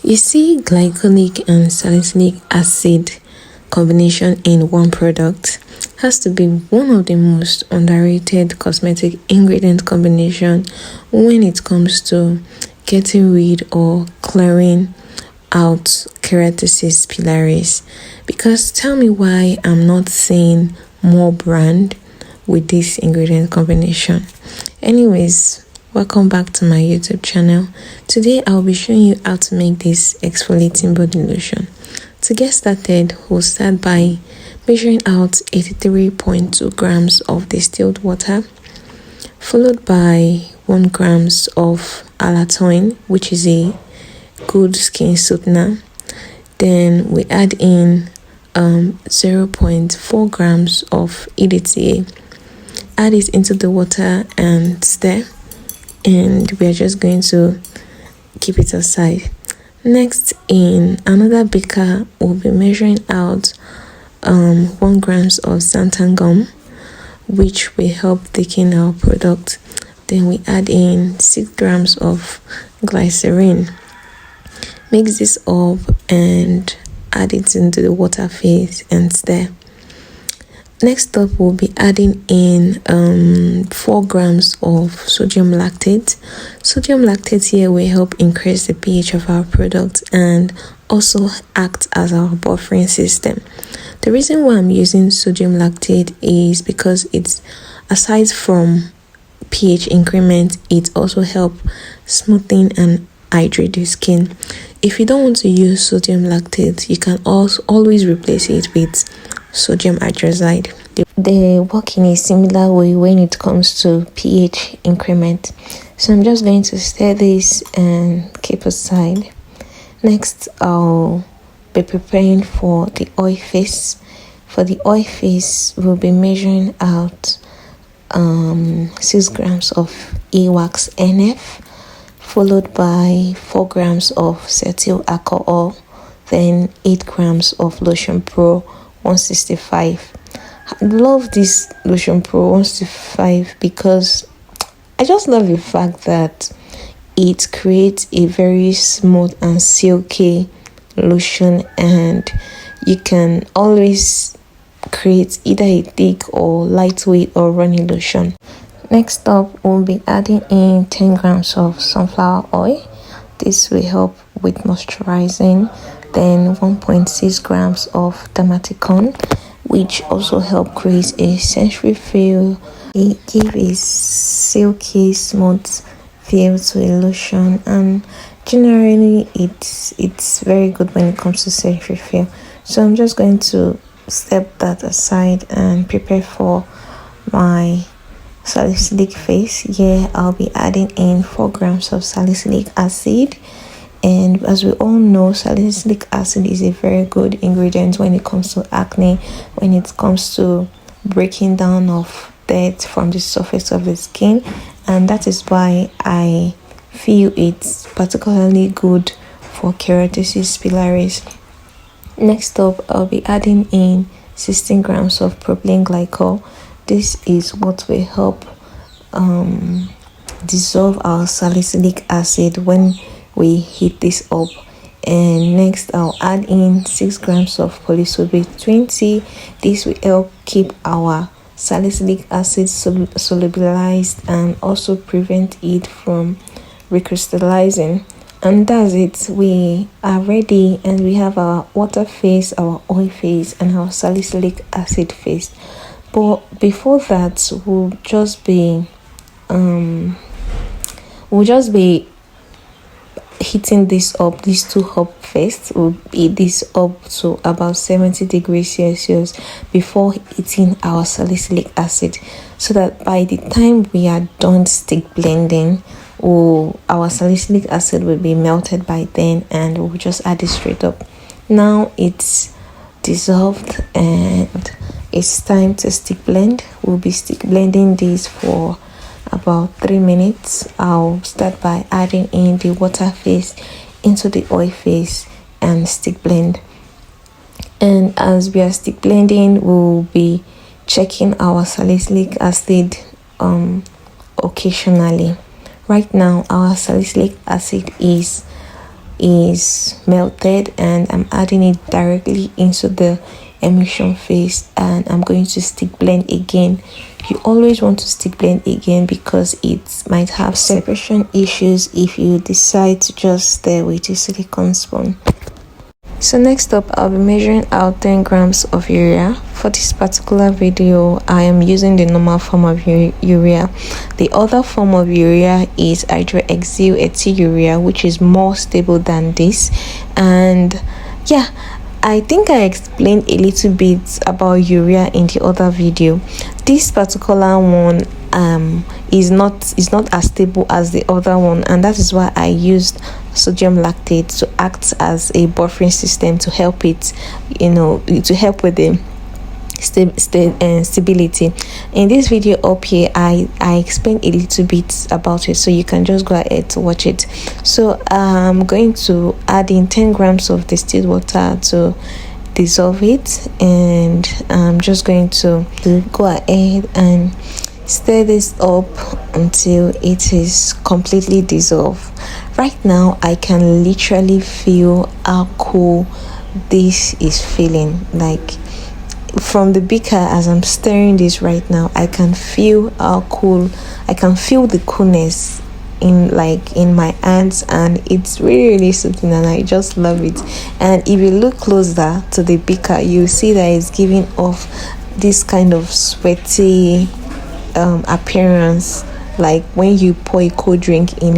You see, glycolic and salicylic acid combination in one product has to be one of the most underrated cosmetic ingredient combination when it comes to getting rid or clearing out Keratosis Pilaris. Because tell me why I'm not seeing more brand with this ingredient combination. Anyways, welcome back to my YouTube channel. Today I'll be showing you how to make this exfoliating body lotion. To get started, we'll start by measuring out 83.2 grams of distilled water, followed by 1 grams of allantoin, which is a good skin softener. Then we add in 0.4 grams of EDTA. Add it into the water and stir, and we are just going to keep it aside. Next, in another beaker, we'll be measuring out 1 grams of xanthan gum, which will help thicken our product. Then we add in 6 grams of glycerin. Mix this up and add it into the water phase and stir. Next up, we'll be adding in 4 grams of sodium lactate. Sodium lactate here will help increase the pH of our product and also act as our buffering system. The reason why I'm using sodium lactate is because it's, aside from pH increment, it also helps smoothing and hydrate the skin. If you don't want to use sodium lactate, you can also always replace it with sodium hydroxide. They work in a similar way when it comes to pH increment. So I'm just going to stir this and keep aside. Next, I'll be preparing for the oil phase. For the oil phase, we'll be measuring out 6 grams of e-wax NF, followed by 4 grams of cetyl alcohol, then 8 grams of lotion pro 165. I love this lotion pro 165 because I just love the fact that it creates a very smooth and silky lotion, and you can always create either a thick or lightweight or runny lotion. Next up, we'll be adding in 10 grams of sunflower oil. This will help with moisturizing. Then 1.6 grams of dermaticon, which also help create a sensory feel. It gives a silky, smooth feel to a lotion, and generally it's very good when it comes to sensory feel. So I'm just going to step that aside and prepare for my salicylic phase. Here I'll be adding in 4 grams of salicylic acid. And as we all know, salicylic acid is a very good ingredient when it comes to acne, when it comes to breaking down of dirt from the surface of the skin, and that is why I feel it's particularly good for Keratosis Pilaris. Next up, I'll be adding in 16 grams of propylene glycol. This is what will help dissolve our salicylic acid when we heat this up. And next, I'll add in 6 grams of polysorbate 20. This will help keep our salicylic acid solubilized and also prevent it from recrystallizing. And that's it. We are ready, and we have our water phase, our oil phase, and our salicylic acid phase. But before that, we'll just be heating this up, these 2 up first. We'll heat this up to about 70 degrees Celsius before heating our salicylic acid, so that by the time we are done stick blending, our salicylic acid will be melted by then, and we'll just add it straight up. Now it's dissolved and it's time to stick blend. We'll be stick blending this for about 3 minutes. I'll start by adding in the water phase into the oil phase and stick blend. And as we are stick blending, we'll be checking our salicylic acid occasionally. Right now our salicylic acid is is melted, and I'm adding it directly into the emulsion phase, and I'm going to stick blend again. You always want to stick blend again because it might have separation issues if you decide to just stay with a silicone spoon. So next up, I'll be measuring out 10 grams of urea. For this particular video, I am using the normal form of urea. The other form of urea is hydroxyl urea, which is more stable than this. And yeah, I think I explained a little bit about urea in the other video. This particular one is not as stable as the other one, and that is why I used sodium lactate to act as a buffering system to help it, to help with the stability. In this video up here, I explained a little bit about it, so you can just go ahead to watch it. So I'm going to add in 10 grams of distilled water to dissolve it, and I'm just going to go ahead and stir this up until it is completely dissolved. Right now I can literally feel how cool this is feeling. Like from the beaker, as I'm stirring this right now, I can feel how cool, I can feel the coolness in my hands, and it's really soothing, and I just love it. And if you look closer to the beaker, you see that it's giving off this kind of sweaty appearance, like when you pour a cold drink in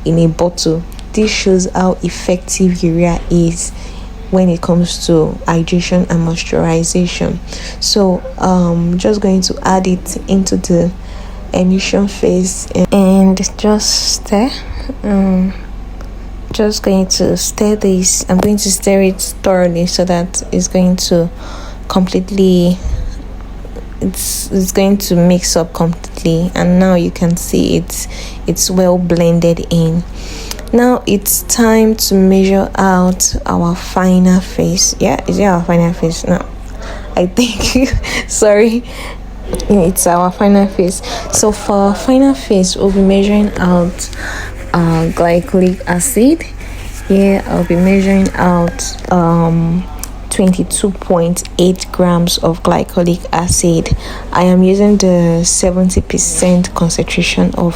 a bottle. This shows how effective urea is when it comes to hydration and moisturization. So just going to add it into the emulsion phase and just stir. Just going to stir this. I'm going to stir it thoroughly so that it's going to completely, it's going to mix up completely. And now you can see it's well blended in. Now it's time to measure out our final face. Yeah, is it our final face? No, I think sorry, it's our final face. So for our final face, we'll be measuring out glycolic acid. Here I'll be measuring out 22.8 grams of glycolic acid. I am using the 70% concentration of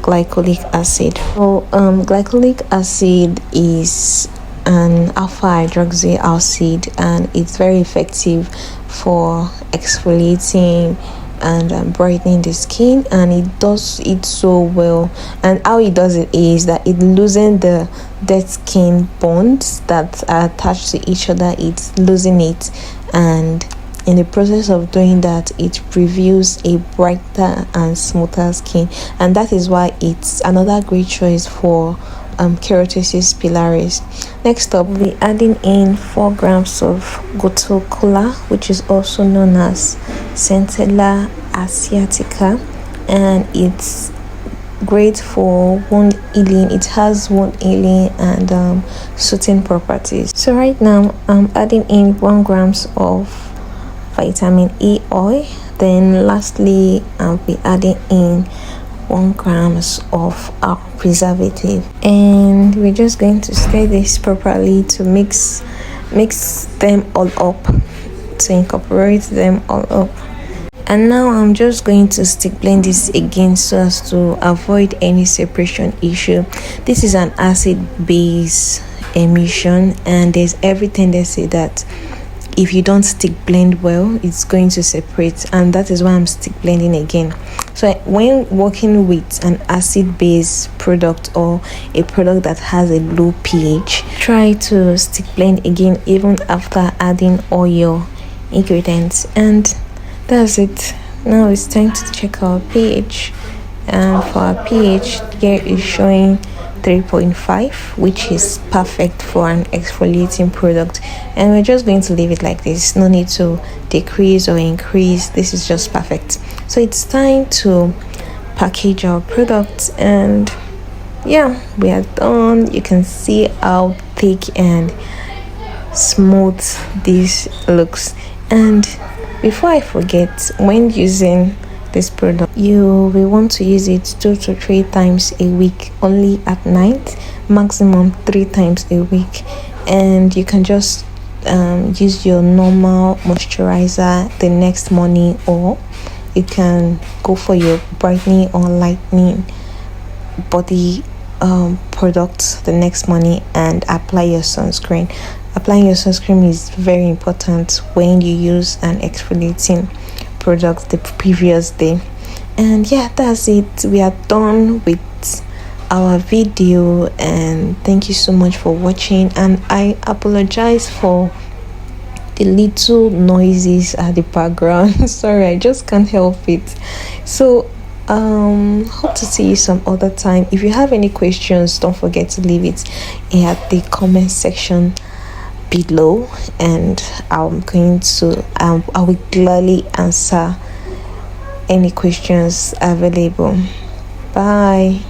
glycolic acid. So glycolic acid is an alpha hydroxy acid, and it's very effective for exfoliating and brightening the skin, and it does it so well. And how it does it is that it loosens the dead skin bonds that are attached to each other. It's losing it, and in the process of doing that, it reveals a brighter and smoother skin, and that is why it's another great choice for Keratosis Pilaris. Next up, we'll be adding in 4 grams of Gotocola, which is also known as Centella asiatica, and it's great for wound healing. It has wound healing and soothing properties. So right now I'm adding in 1 grams of vitamin E oil. Then lastly, I'll be adding in 1 grams of our preservative, and we're just going to stir this properly to mix them all up, to incorporate them all up. And now I'm just going to stick blend this again so as to avoid any separation issue. This is an acid base emulsion, and there's every tendency that if you don't stick blend well, it's going to separate, and that is why I'm stick blending again. So when working with an acid base product or a product that has a low pH, try to stick blend again even after adding all your ingredients. And that's it. Now it's time to check our pH, and for our pH, here is showing 3.5, which is perfect for an exfoliating product, and we're just going to leave it like this. No need to decrease or increase. This is just perfect. So it's time to package our product, and yeah, we are done. You can see how thick and smooth this looks. And before I forget, when using this product. You will want to use it 2 to 3 times a week, only at night, maximum 3 times a week. And you can just use your normal moisturizer the next morning, or you can go for your brightening or lightening body products the next morning and apply your sunscreen. Applying your sunscreen is very important when you use an exfoliating product the previous day. And yeah, that's it. We are done with our video, and thank you so much for watching. And I apologize for the little noises at the background. Sorry, I just can't help it. So hope to see you some other time. If you have any questions, don't forget to leave it at the comment section below, and I'm going to I will gladly answer any questions available. Bye.